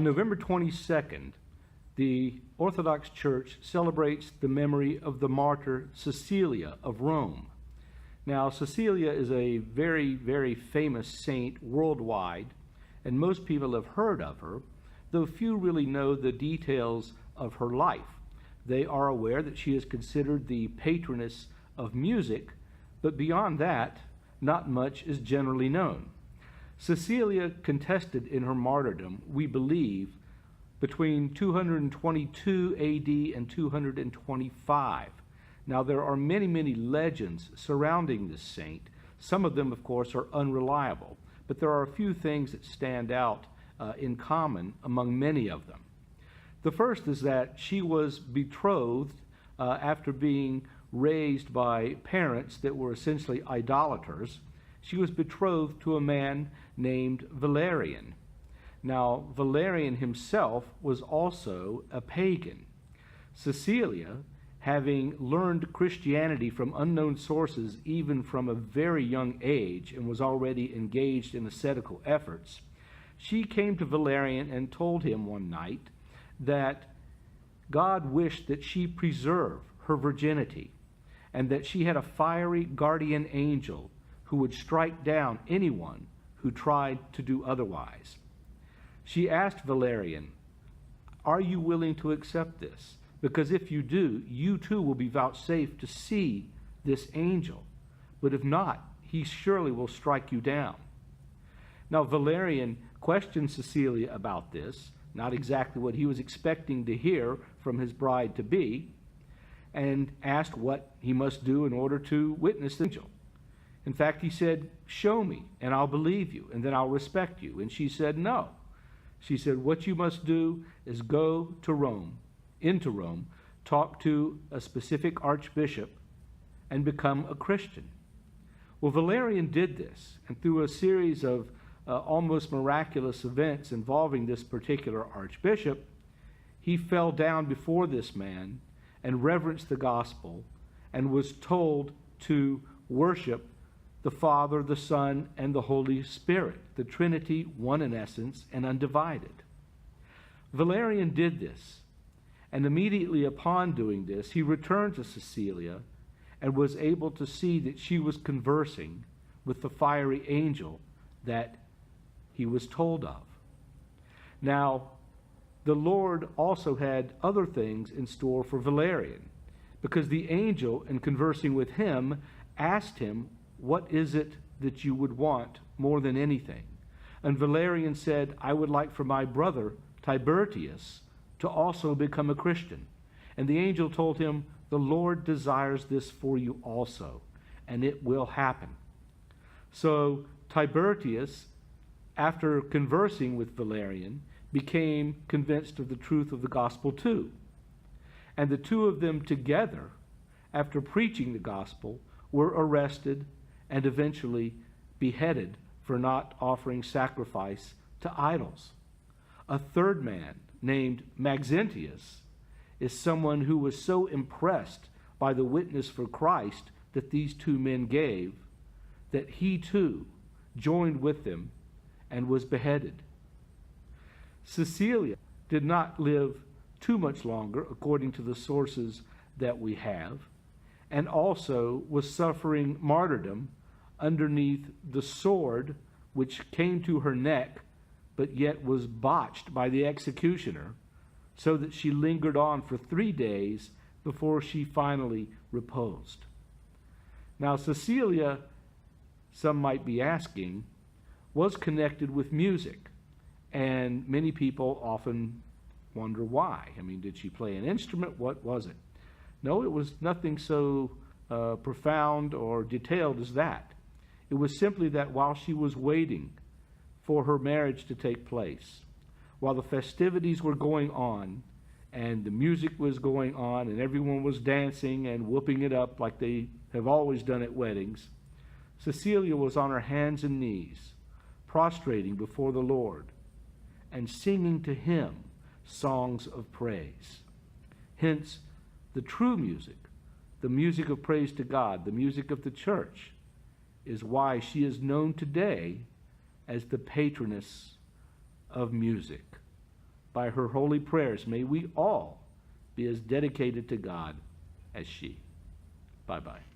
On November 22nd, the Orthodox Church celebrates the memory of the martyr Cecilia of Rome. Now, Cecilia is a very, very famous saint worldwide, and most people have heard of her, though few really know the details of her life. They are aware that she is considered the patroness of music, but beyond that, not much is generally known. Cecilia contested in her martyrdom, we believe, between 222 AD and 225. Now, there are many, many legends surrounding this saint. Some of them, of course, are unreliable, but there are a few things that stand out in common among many of them. The first is that she was betrothed after being raised by parents that were essentially idolaters. She was betrothed to a man named Valerian. Now, Valerian himself was also a pagan. Cecilia, having learned Christianity from unknown sources even from a very young age and was already engaged in ascetical efforts, she came to Valerian and told him one night that God wished that she preserve her virginity and that she had a fiery guardian angel who would strike down anyone who tried to do otherwise. She asked Valerian, "Are you willing to accept this? Because if you do, you too will be vouchsafed to see this angel. But if not, he surely will strike you down." Now, Valerian questioned Cecilia about this, not exactly what he was expecting to hear from his bride-to-be, and asked what he must do in order to witness the angel. In fact, he said, "Show me, and I'll believe you, and then I'll respect you." And she said, "No." She said, "What you must do is go to Rome, into Rome, talk to a specific archbishop, and become a Christian." Well, Valerian did this, and through a series of almost miraculous events involving this particular archbishop, he fell down before this man and reverenced the gospel and was told to worship the Father, the Son, and the Holy Spirit, the Trinity, one in essence and undivided. Valerian did this, and immediately upon doing this, he returned to Cecilia and was able to see that she was conversing with the fiery angel that he was told of. Now, the Lord also had other things in store for Valerian, because the angel, in conversing with him, asked him, "What is it that you would want more than anything?" And Valerian said, "I would like for my brother Tiberius to also become a Christian." And the angel told him, "The Lord desires this for you also, and it will happen." So Tiberius, after conversing with Valerian, became convinced of the truth of the gospel too. And the two of them together, after preaching the gospel, were arrested and eventually beheaded for not offering sacrifice to idols. A third man, named Maxentius, is someone who was so impressed by the witness for Christ that these two men gave, that he too joined with them and was beheaded. Cecilia did not live too much longer, according to the sources that we have, and also was suffering martyrdom underneath the sword which came to her neck, but yet was botched by the executioner, so that she lingered on for 3 days before she finally reposed. Now, Cecilia, some might be asking, was connected with music, and many people often wonder why. I mean, did she play an instrument? What was it? No, it was nothing so profound or detailed as that. It was simply that while she was waiting for her marriage to take place, while the festivities were going on, and the music was going on, and everyone was dancing and whooping it up like they have always done at weddings, Cecilia was on her hands and knees, prostrating before the Lord and singing to him songs of praise. Hence, the true music, the music of praise to God, the music of the church, is why she is known today as the patroness of music. by her holy prayers, may we all be as dedicated to God as she. Bye-bye.